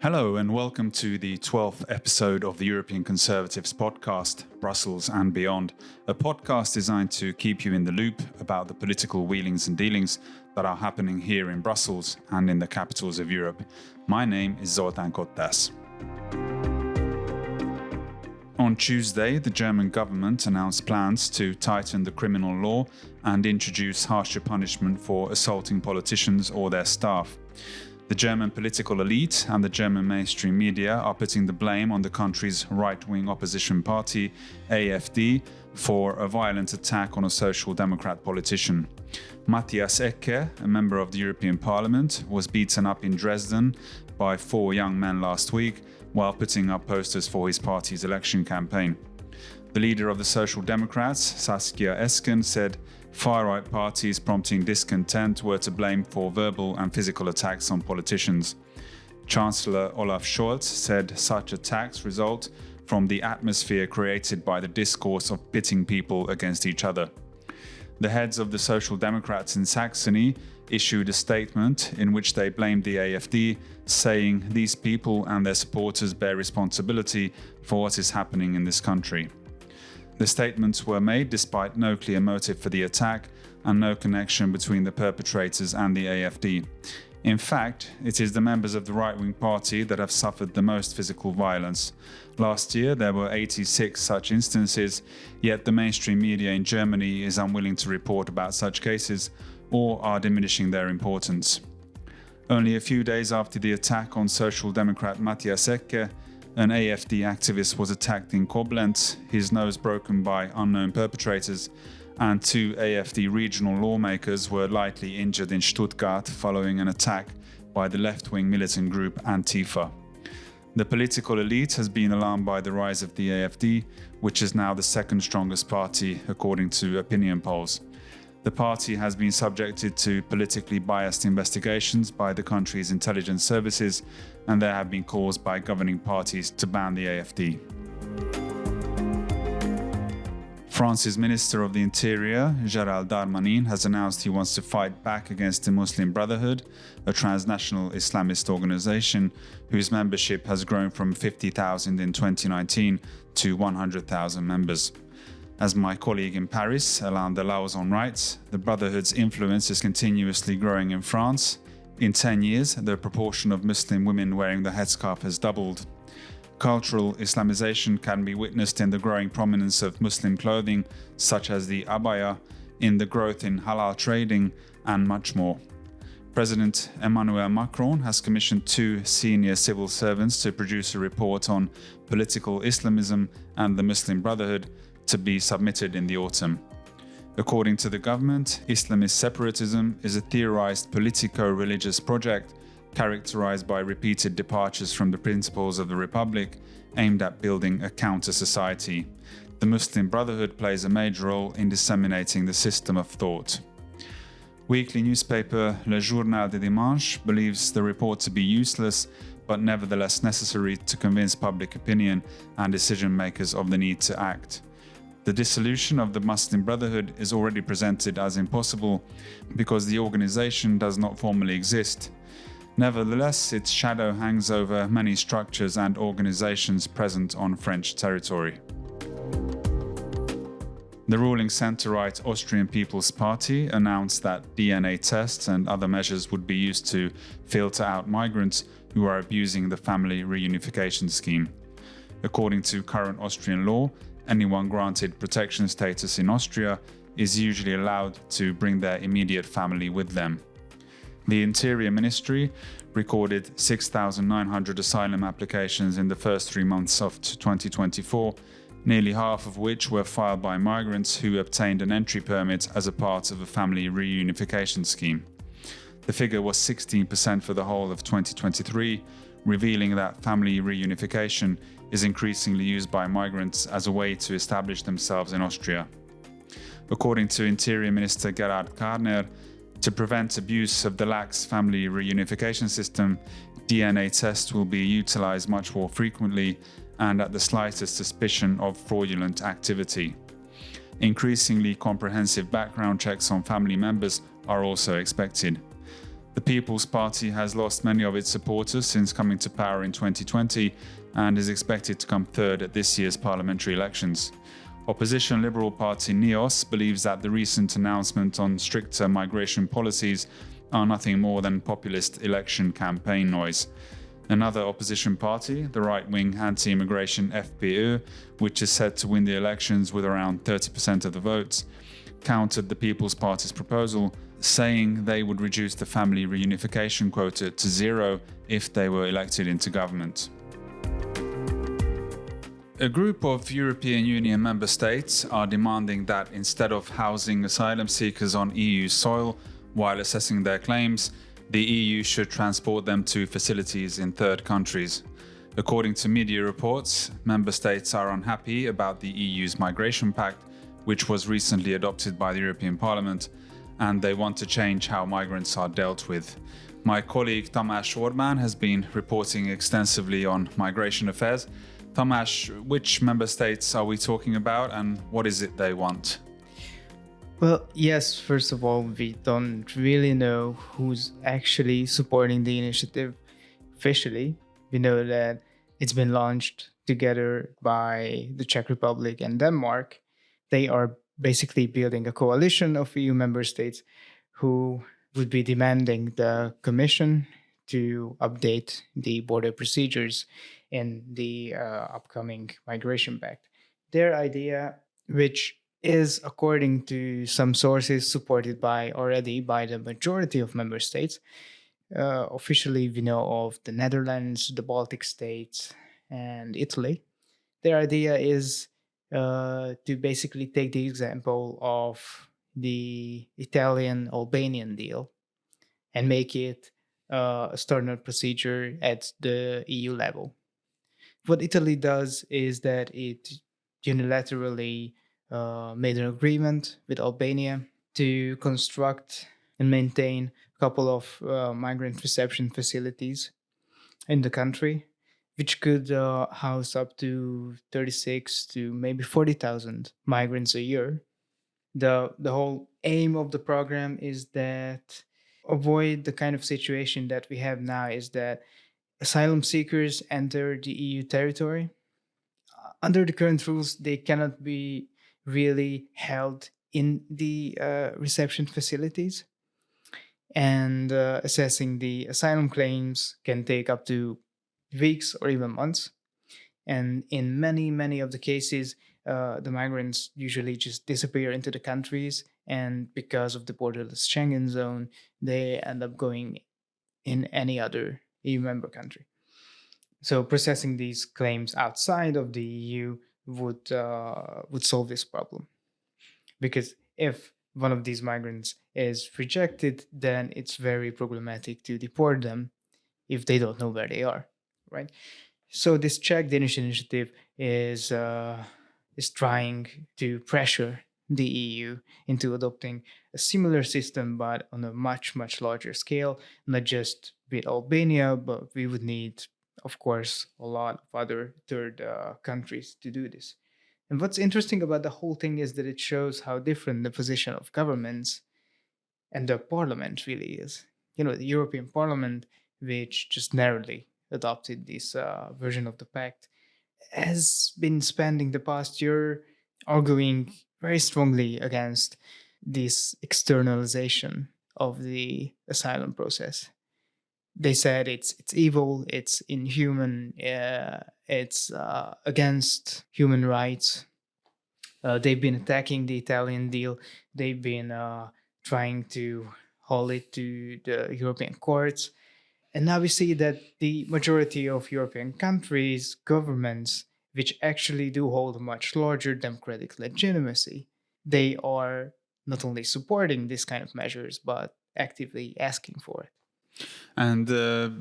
Hello and welcome to the 12th episode of the European Conservatives podcast, Brussels and Beyond, a podcast designed to keep you in the loop about the political wheelings and dealings that are happening here in Brussels and in the capitals of Europe. My name is Zoltán Kottas. On Tuesday, the German government announced plans to tighten the criminal law and introduce harsher punishment for assaulting politicians or their staff. The German political elite and the German mainstream media are putting the blame on the country's right-wing opposition party, AfD, for a violent attack on a social democrat politician. Matthias Ecke, a member of the European Parliament, was beaten up in Dresden by 4 young men last week while putting up posters for his party's election campaign. The leader of the Social Democrats, Saskia Esken, said far-right parties prompting discontent were to blame for verbal and physical attacks on politicians. Chancellor Olaf Scholz said such attacks result from the atmosphere created by the discourse of pitting people against each other. The heads of the Social Democrats in Saxony issued a statement in which they blamed the AfD, saying these people and their supporters bear responsibility for what is happening in this country. The statements were made despite no clear motive for the attack and no connection between the perpetrators and the AfD. In fact, it is the members of the right-wing party that have suffered the most physical violence. Last year, there were 86 such instances, yet the mainstream media in Germany is unwilling to report about such cases or are diminishing their importance. Only a few days after the attack on Social Democrat Matthias Ecke, an AfD activist was attacked in Koblenz, his nose broken by unknown perpetrators, and 2 AfD regional lawmakers were lightly injured in Stuttgart following an attack by the left-wing militant group Antifa. The political elite has been alarmed by the rise of the AfD, which is now the second strongest party according to opinion polls. The party has been subjected to politically biased investigations by the country's intelligence services, and there have been calls by governing parties to ban the AfD. France's Minister of the Interior, Gérald Darmanin, has announced he wants to fight back against the Muslim Brotherhood, a transnational Islamist organization whose membership has grown from 50,000 in 2019 to 100,000 members. As my colleague in Paris, Alain Delauzon, writes, the Brotherhood's influence is continuously growing in France. In 10 years, the proportion of Muslim women wearing the headscarf has doubled. Cultural Islamization can be witnessed in the growing prominence of Muslim clothing, such as the abaya, in the growth in halal trading, and much more. President Emmanuel Macron has commissioned 2 senior civil servants to produce a report on political Islamism and the Muslim Brotherhood, to be submitted in the autumn. According to the government, Islamist separatism is a theorized politico-religious project characterized by repeated departures from the principles of the Republic aimed at building a counter-society. The Muslim Brotherhood plays a major role in disseminating the system of thought. Weekly newspaper Le Journal du Dimanche believes the report to be useless, but nevertheless necessary to convince public opinion and decision-makers of the need to act. The dissolution of the Muslim Brotherhood is already presented as impossible because the organization does not formally exist. Nevertheless, its shadow hangs over many structures and organizations present on French territory. The ruling centre-right Austrian People's Party announced that DNA tests and other measures would be used to filter out migrants who are abusing the family reunification scheme. According to current Austrian law, anyone granted protection status in Austria is usually allowed to bring their immediate family with them. The Interior Ministry recorded 6,900 asylum applications in the first 3 months of 2024, nearly half of which were filed by migrants who obtained an entry permit as a part of a family reunification scheme. The figure was 16% for the whole of 2023, revealing that family reunification is increasingly used by migrants as a way to establish themselves in Austria. According to Interior Minister Gerhard Karner, to prevent abuse of the lax family reunification system, DNA tests will be utilized much more frequently and at the slightest suspicion of fraudulent activity. Increasingly comprehensive background checks on family members are also expected. The People's Party has lost many of its supporters since coming to power in 2020 and is expected to come third at this year's parliamentary elections. Opposition Liberal Party NEOS believes that the recent announcement on stricter migration policies are nothing more than populist election campaign noise. Another opposition party, the right-wing anti-immigration FPÖ, which is set to win the elections with around 30% of the votes, countered the People's Party's proposal, saying they would reduce the family reunification quota to 0 if they were elected into government. A group of European Union member states are demanding that instead of housing asylum seekers on EU soil while assessing their claims, the EU should transport them to facilities in third countries. According to media reports, member states are unhappy about the EU's Migration Pact, which was recently adopted by the European Parliament, and they want to change how migrants are dealt with. My colleague Tamás Orbán has been reporting extensively on migration affairs. Tamás, which member states are we talking about and what is it they want? Well, yes, first of all, we don't really know who's actually supporting the initiative officially. We know that it's been launched together by the Czech Republic and Denmark. They are basically building a coalition of EU member states who would be demanding the Commission to update the border procedures in the upcoming Migration Pact. Their idea, which is, according to some sources, supported already by the majority of member states. Officially, we know of the Netherlands, the Baltic states, and Italy. Their idea is to basically take the example of the Italian-Albanian deal and make it a standard procedure at the EU level. What Italy does is that it unilaterally made an agreement with Albania to construct and maintain a couple of migrant reception facilities in the country, which could house up to 36 to maybe 40,000 migrants a year. The whole aim of the program is that avoid the kind of situation that we have now, is that asylum seekers enter the EU territory. Under the current rules, they cannot be really held in the reception facilities, and assessing the asylum claims can take up to weeks or even months. And in many of the cases, the migrants usually just disappear into the countries, and because of the borderless Schengen zone, they end up going in any other EU member country. So processing these claims outside of the EU would solve this problem, because if one of these migrants is rejected, then it's very problematic to deport them if they don't know where they are, right? So this Czech Danish initiative is trying to pressure the EU into adopting a similar system, but on a much larger scale, not just with Albania, but we would need, of course, a lot of other third countries to do this. And what's interesting about the whole thing is that it shows how different the position of governments and the parliament really is. The European Parliament, which just narrowly adopted this version of the pact, has been spending the past year arguing very strongly against this externalization of the asylum process. They said it's evil, it's inhuman, it's against human rights. They've been attacking the Italian deal. They've been trying to haul it to the European courts. And now we see that the majority of European countries, governments, which actually do hold a much larger democratic legitimacy, they are not only supporting this kind of measures, but actively asking for it. And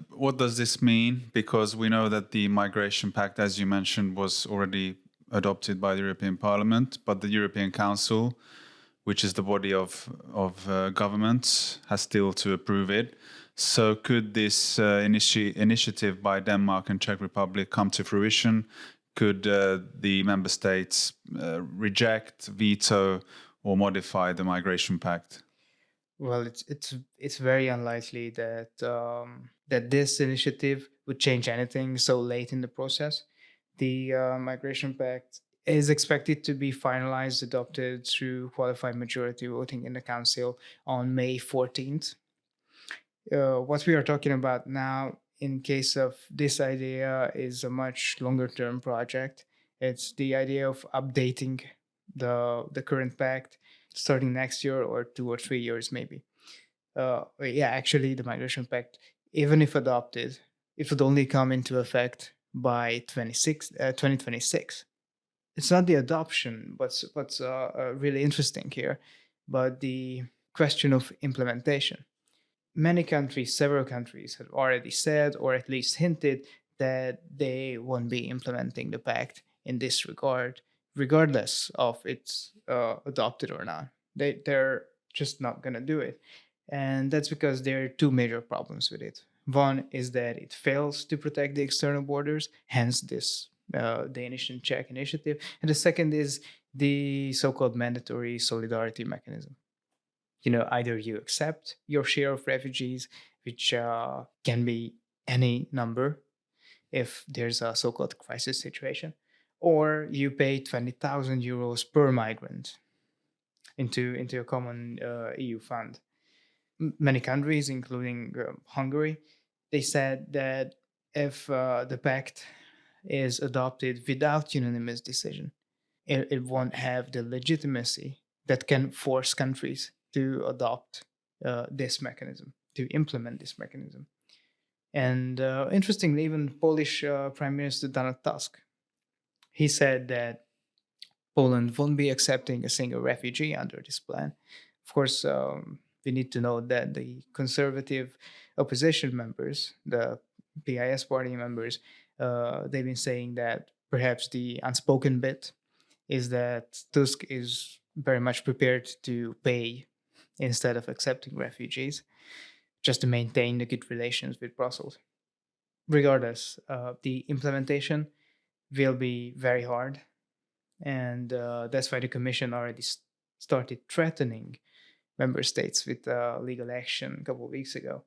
what does this mean? Because we know that the Migration Pact, as you mentioned, was already adopted by the European Parliament, but the European Council, which is the body of governments, has still to approve it. So could this initiative by Denmark and Czech Republic come to fruition? Could the member states reject, veto, or modify the Migration Pact? Well, it's very unlikely that that this initiative would change anything so late in the process. The Migration Pact is expected to be finalized, adopted through qualified majority voting in the Council on May 14th. What we are talking about now, in case of this idea, is a much longer term project. It's the idea of updating the current pact starting next year or 2 or 3 years maybe. Yeah, actually, the Migration Pact, even if adopted, it would only come into effect by 2026. It's not the adoption, what's really interesting here, but the question of implementation. Many countries, several countries, have already said or at least hinted that they won't be implementing the pact in this regard, regardless of it's adopted or not. They're just not going to do it. And that's because there are two major problems with it. One is that it fails to protect the external borders, hence this Danish and Czech initiative. And the second is the so called mandatory solidarity mechanism. Either you accept your share of refugees, which can be any number if there's a so-called crisis situation, or you pay 20,000 euros per migrant into a common EU fund. Many countries, including Hungary, they said that if the pact is adopted without unanimous decision, it won't have the legitimacy that can force countries to adopt this mechanism, to implement this mechanism. And interestingly, even Polish Prime Minister Donald Tusk, he said that Poland won't be accepting a single refugee under this plan. Of course, we need to note that the conservative opposition members, the PIS party members, they've been saying that perhaps the unspoken bit is that Tusk is very much prepared to pay instead of accepting refugees, just to maintain the good relations with Brussels. Regardless, the implementation will be very hard, and that's why the Commission already started threatening member states with legal action a couple of weeks ago.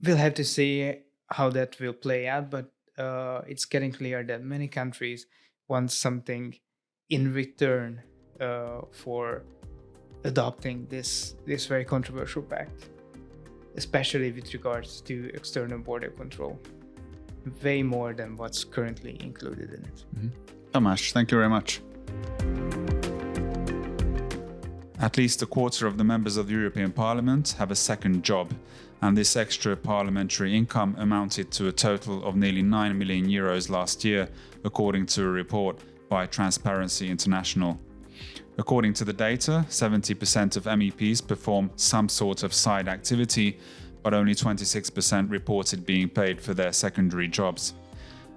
We'll have to see how that will play out, but it's getting clear that many countries want something in return for adopting this very controversial pact, especially with regards to external border control, way more than what's currently included in it. Tamás, thank you very much. At least a quarter of the members of the European Parliament have a second job, and this extra parliamentary income amounted to a total of nearly 9 million euros last year, according to a report by Transparency International. According to the data, 70% of MEPs perform some sort of side activity, but only 26% reported being paid for their secondary jobs.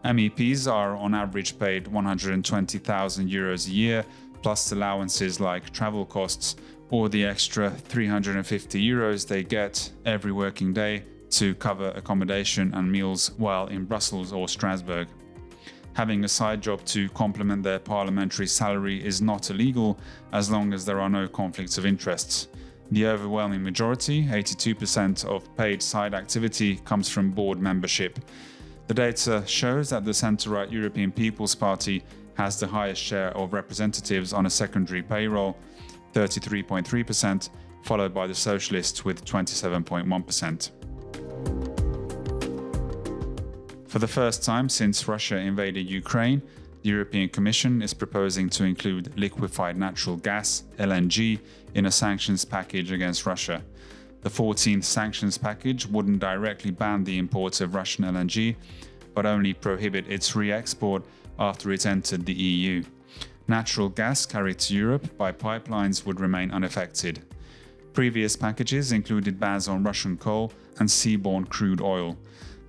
MEPs are on average paid 120,000 euros a year, plus allowances like travel costs or the extra 350 euros they get every working day to cover accommodation and meals while in Brussels or Strasbourg. Having a side job to complement their parliamentary salary is not illegal as long as there are no conflicts of interests. The overwhelming majority, 82% of paid side activity, comes from board membership. The data shows that the centre-right European People's Party has the highest share of representatives on a secondary payroll, 33.3%, followed by the Socialists with 27.1%. For the first time since Russia invaded Ukraine, the European Commission is proposing to include liquefied natural gas, LNG, in a sanctions package against Russia. The 14th sanctions package wouldn't directly ban the import of Russian LNG, but only prohibit its re-export after it entered the EU. Natural gas carried to Europe by pipelines would remain unaffected. Previous packages included bans on Russian coal and seaborne crude oil.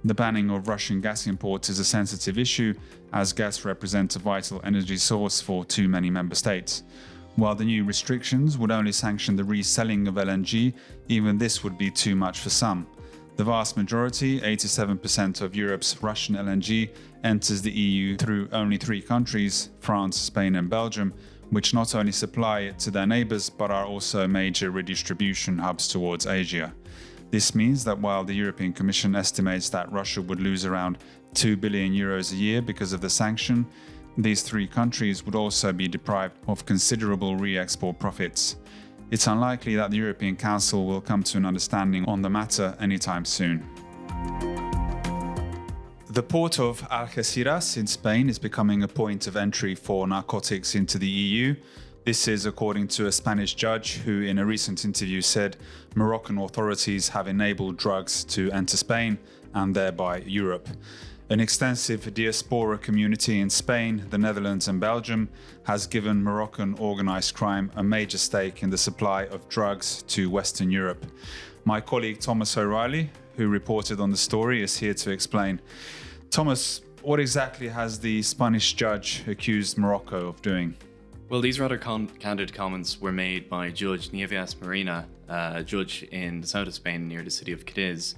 The banning of Russian gas imports is a sensitive issue, as gas represents a vital energy source for too many member states. While the new restrictions would only sanction the reselling of LNG, even this would be too much for some. The vast majority, 87% of Europe's Russian LNG, enters the EU through only 3 countries, France, Spain and Belgium, which not only supply it to their neighbours but are also major redistribution hubs towards Asia. This means that while the European Commission estimates that Russia would lose around 2 billion euros a year because of the sanction, these three countries would also be deprived of considerable re-export profits. It's unlikely that the European Council will come to an understanding on the matter anytime soon. The port of Algeciras in Spain is becoming a point of entry for narcotics into the EU. This is according to a Spanish judge who in a recent interview said Moroccan authorities have enabled drugs to enter Spain and thereby Europe. An extensive diaspora community in Spain, the Netherlands and Belgium has given Moroccan organised crime a major stake in the supply of drugs to Western Europe. My colleague Thomas O'Reilly, who reported on the story, is here to explain. Thomas, what exactly has the Spanish judge accused Morocco of doing? Well, these rather candid comments were made by Judge Nieves Marina, a judge in the south of Spain near the city of Cadiz,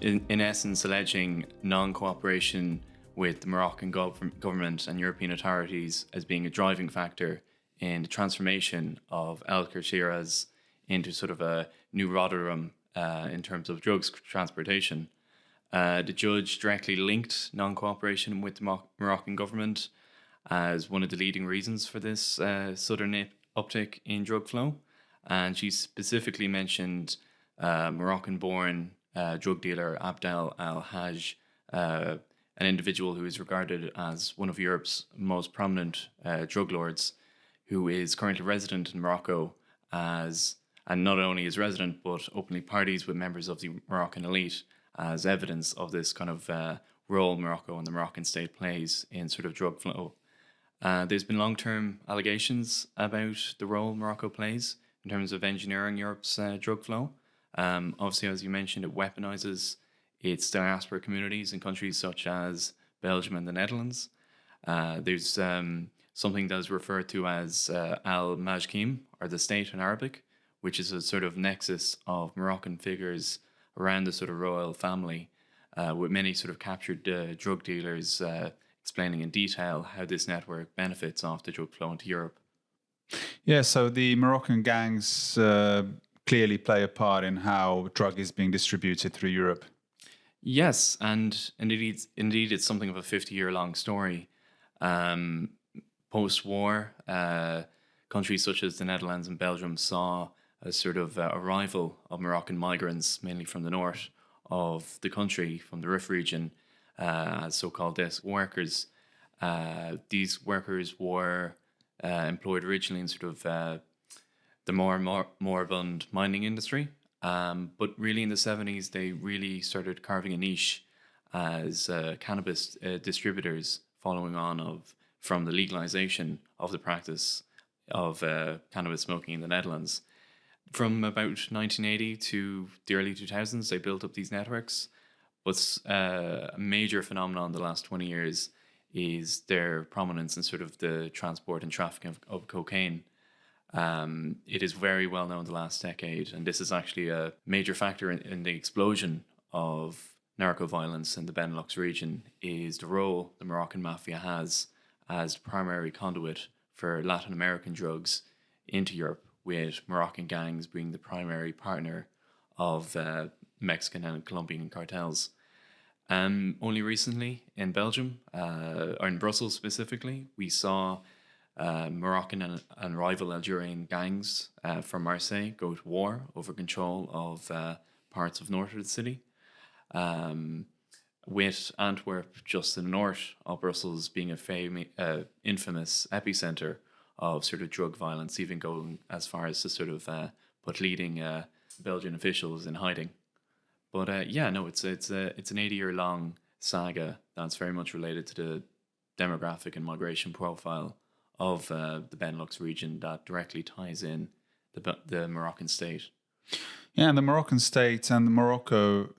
in essence alleging non-cooperation with the Moroccan government and European authorities as being a driving factor in the transformation of Algeciras into sort of a new Rotterdam in terms of drugs transportation. The judge directly linked non-cooperation with the Moroccan government as one of the leading reasons for this sudden uptick in drug flow. And she specifically mentioned Moroccan-born drug dealer Abdel Al-Haj, an individual who is regarded as one of Europe's most prominent drug lords, who is currently resident in Morocco and not only is resident, but openly parties with members of the Moroccan elite as evidence of this kind of role Morocco and the Moroccan state plays in sort of drug flow. There's been long-term allegations about the role Morocco plays in terms of engineering Europe's drug flow. Obviously, as you mentioned, it weaponizes its diaspora communities in countries such as Belgium and the Netherlands. There's something that is referred to as al-Majkim, or the state in Arabic, which is a sort of nexus of Moroccan figures around the sort of royal family, with many sort of captured drug dealers explaining in detail how this network benefits off the drug flow into Europe. Yeah, so the Moroccan gangs clearly play a part in how drug is being distributed through Europe. Yes, and indeed it's something of a 50-year-long story. Post-war, countries such as the Netherlands and Belgium saw a sort of arrival of Moroccan migrants, mainly from the north of the country, from the Rif region, as so-called desk workers. These workers were employed originally in sort of the more moribund mining industry, but really in the 70s they really started carving a niche as cannabis distributors, following on from the legalization of the practice of cannabis smoking in the Netherlands. From about 1980 to the early 2000s, they built up these networks. What's a major phenomenon in the last 20 years is their prominence in sort of the transport and trafficking of cocaine. It is very well known the last decade, and this is actually a major factor in the explosion of narco-violence in the Benelux region, is the role the Moroccan mafia has as the primary conduit for Latin American drugs into Europe, with Moroccan gangs being the primary partner of Mexican and Colombian cartels. Only recently in Belgium, or in Brussels specifically, we saw Moroccan and rival Algerian gangs from Marseille go to war over control of parts of north of the city, with Antwerp just to the north of Brussels being a infamous epicenter of sort of drug violence, even going as far as to sort of put leading Belgian officials in hiding. But it's an 80-year-long saga that's very much related to the demographic and migration profile of the Benelux region that directly ties in the Moroccan state. Yeah, and the Moroccan state and Morocco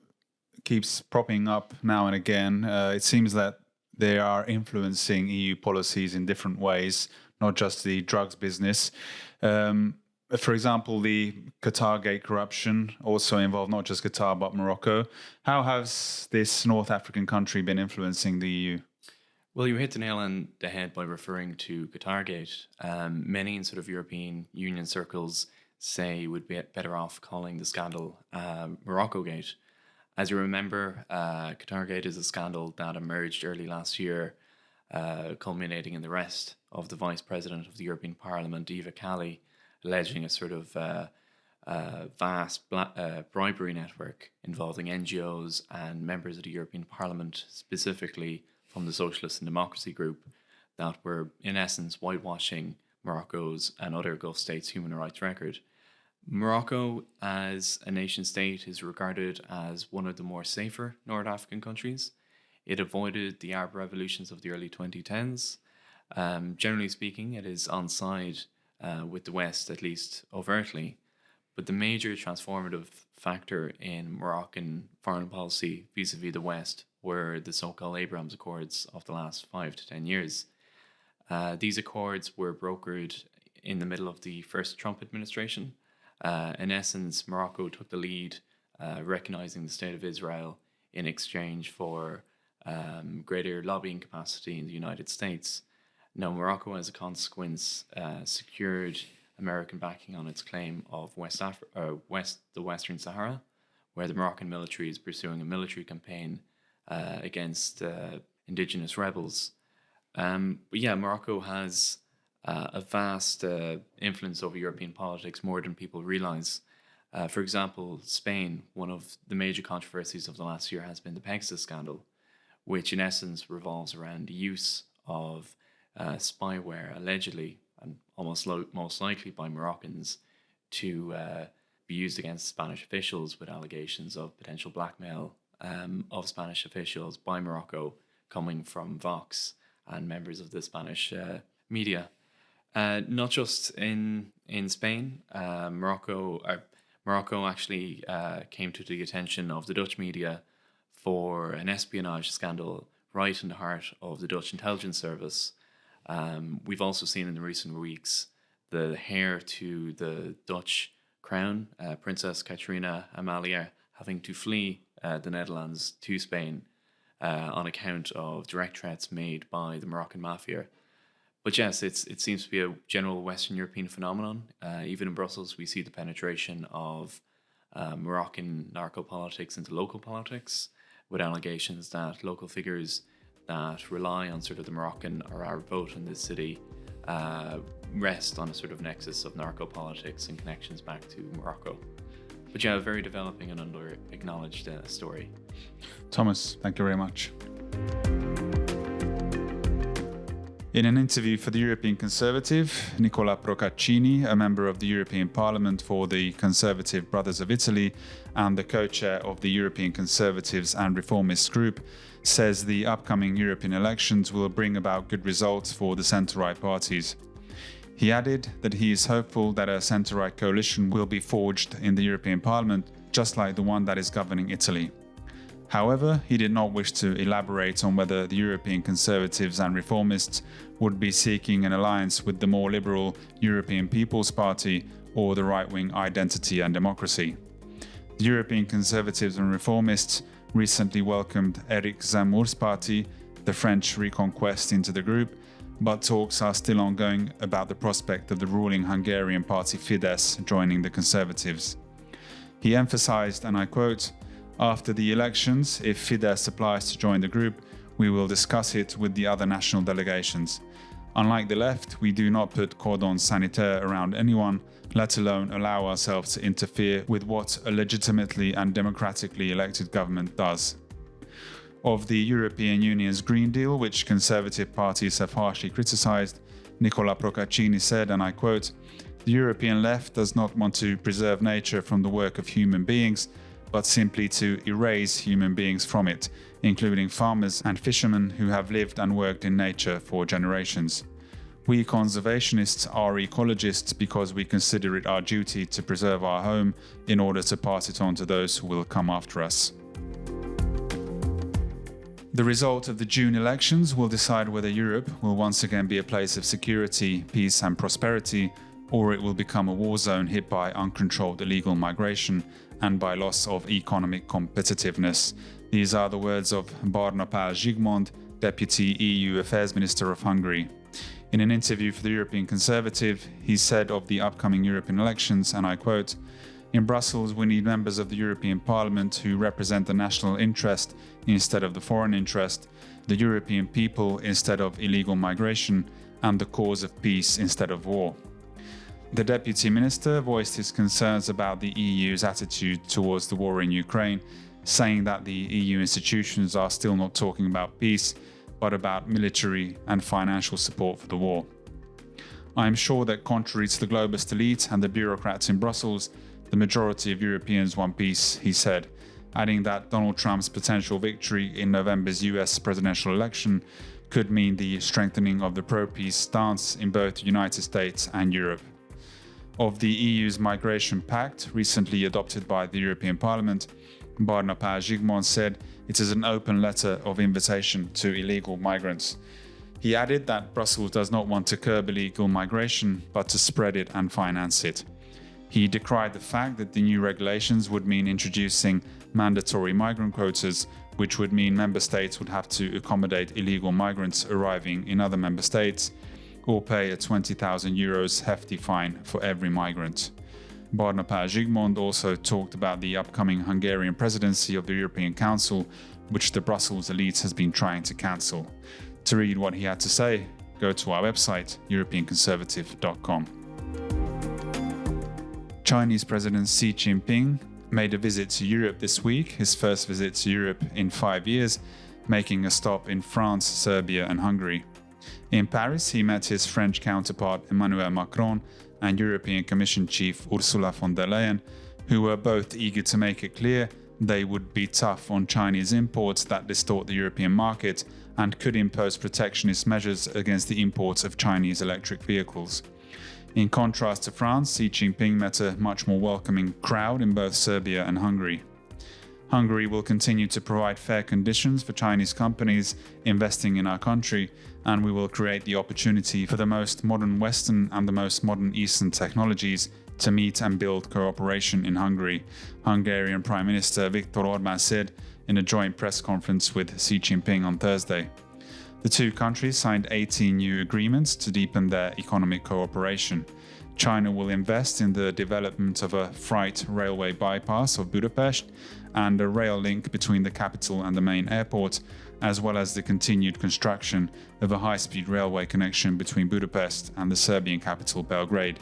keeps propping up now and again. It seems that they are influencing EU policies in different ways, not just the drugs business. For example, the Qatargate corruption also involved not just Qatar but Morocco. How has this North African country been influencing the EU? Well, you hit the nail on the head by referring to Qatargate. Many in sort of European Union circles say you would be better off calling the scandal Morocco-gate. As you remember, Qatargate is a scandal that emerged early last year, culminating in the arrest of the Vice President of the European Parliament, Eva Kaili, alleging a sort of vast bribery network involving NGOs and members of the European Parliament, specifically from the Socialist and Democracy Group, that were in essence whitewashing Morocco's and other Gulf states' human rights record. Morocco as a nation state is regarded as one of the more safer North African countries. It avoided the Arab revolutions of the early 2010s. Generally speaking, it is on side with the West, at least overtly. But the major transformative factor in Moroccan foreign policy vis-a-vis the West were the so-called Abraham Accords of the last 5 to 10 years. These accords were brokered in the middle of the first Trump administration. In essence, Morocco took the lead, recognizing the State of Israel in exchange for greater lobbying capacity in the United States. Now, Morocco, as a consequence, secured American backing on its claim of the Western Sahara, where the Moroccan military is pursuing a military campaign against indigenous rebels. Morocco has a vast influence over European politics, more than people realize. For example, Spain, one of the major controversies of the last year has been the Pegasus scandal, which in essence revolves around the use of spyware, allegedly, and most likely by Moroccans, to be used against Spanish officials, with allegations of potential blackmail of Spanish officials by Morocco coming from Vox and members of the Spanish media. Not just in Spain, Morocco actually came to the attention of the Dutch media for an espionage scandal right in the heart of the Dutch intelligence service. We've also seen in the recent weeks the heir to the Dutch crown, Princess Catharina Amalia, having to flee the Netherlands to Spain on account of direct threats made by the Moroccan mafia. But yes, it seems to be a general Western European phenomenon. Even in Brussels, we see the penetration of Moroccan narco-politics into local politics, with allegations that local figures that rely on sort of the Moroccan or Arab vote in this city rest on a sort of nexus of narco-politics and connections back to Morocco. But yeah, a very developing and under-acknowledged story. Thomas, thank you very much. In an interview for the European Conservative, Nicola Procaccini, a member of the European Parliament for the Conservative Brothers of Italy and the co-chair of the European Conservatives and Reformists group, says the upcoming European elections will bring about good results for the centre-right parties. He added that he is hopeful that a centre-right coalition will be forged in the European Parliament, just like the one that is governing Italy. However, he did not wish to elaborate on whether the European Conservatives and Reformists would be seeking an alliance with the more liberal European People's Party or the right-wing Identity and Democracy. The European Conservatives and Reformists recently welcomed Eric Zemmour's party, the French Reconquest, into the group, but talks are still ongoing about the prospect of the ruling Hungarian party Fidesz joining the Conservatives. He emphasized, and I quote, "After the elections, if Fidesz applies to join the group, we will discuss it with the other national delegations. Unlike the left, we do not put cordons sanitaires around anyone, let alone allow ourselves to interfere with what a legitimately and democratically elected government does." Of the European Union's Green Deal, which conservative parties have harshly criticized, Nicola Procaccini said, and I quote, "The European left does not want to preserve nature from the work of human beings, but simply to erase human beings from it, including farmers and fishermen who have lived and worked in nature for generations. We conservationists are ecologists because we consider it our duty to preserve our home in order to pass it on to those who will come after us." The result of the June elections will decide whether Europe will once again be a place of security, peace and prosperity, or it will become a war zone hit by uncontrolled illegal migration and by loss of economic competitiveness. These are the words of Barnapál Zsigmond, Deputy EU Affairs Minister of Hungary. In an interview for the European Conservative, he said of the upcoming European elections, and I quote, "In Brussels, we need members of the European Parliament who represent the national interest instead of the foreign interest, the European people instead of illegal migration, and the cause of peace instead of war." The Deputy Minister voiced his concerns about the EU's attitude towards the war in Ukraine, saying that the EU institutions are still not talking about peace, but about military and financial support for the war. "I am sure that contrary to the globalist elite and the bureaucrats in Brussels, the majority of Europeans want peace," he said, adding that Donald Trump's potential victory in November's US presidential election could mean the strengthening of the pro-peace stance in both the United States and Europe. Of the EU's Migration Pact, recently adopted by the European Parliament, Barnabás Zsigmond said it is an open letter of invitation to illegal migrants. He added that Brussels does not want to curb illegal migration, but to spread it and finance it. He decried the fact that the new regulations would mean introducing mandatory migrant quotas, which would mean member states would have to accommodate illegal migrants arriving in other member states, or pay a €20,000 hefty fine for every migrant. Barnabás Zsigmond also talked about the upcoming Hungarian presidency of the European Council, which the Brussels elite has been trying to cancel. To read what he had to say, go to our website, europeanconservative.com. Chinese President Xi Jinping made a visit to Europe this week, his first visit to Europe in 5 years, making a stop in France, Serbia and Hungary. In Paris, he met his French counterpart Emmanuel Macron and European Commission Chief Ursula von der Leyen, who were both eager to make it clear they would be tough on Chinese imports that distort the European market and could impose protectionist measures against the imports of Chinese electric vehicles. In contrast to France, Xi Jinping met a much more welcoming crowd in both Serbia and Hungary. Hungary will continue to provide fair conditions for Chinese companies investing in our country, and we will create the opportunity for the most modern Western and the most modern Eastern technologies to meet and build cooperation in Hungary, Hungarian Prime Minister Viktor Orbán said in a joint press conference with Xi Jinping on Thursday. The two countries signed 18 new agreements to deepen their economic cooperation. China will invest in the development of a freight railway bypass of Budapest and a rail link between the capital and the main airport, as well as the continued construction of a high-speed railway connection between Budapest and the Serbian capital Belgrade.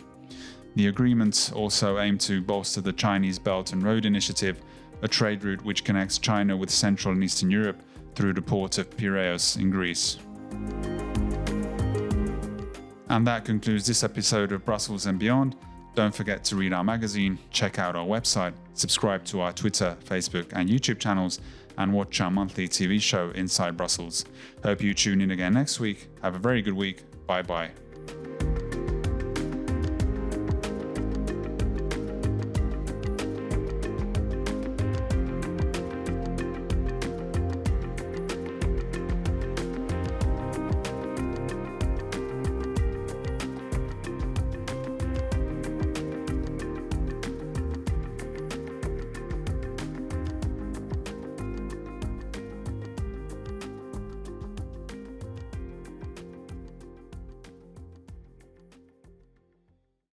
The agreements also aim to bolster the Chinese Belt and Road Initiative, a trade route which connects China with Central and Eastern Europe through the port of Piraeus in Greece. And that concludes this episode of Brussels and Beyond. Don't forget to read our magazine, check out our website, subscribe to our Twitter, Facebook and YouTube channels, and watch our monthly TV show Inside Brussels. Hope you tune in again next week. Have a very good week. Bye bye.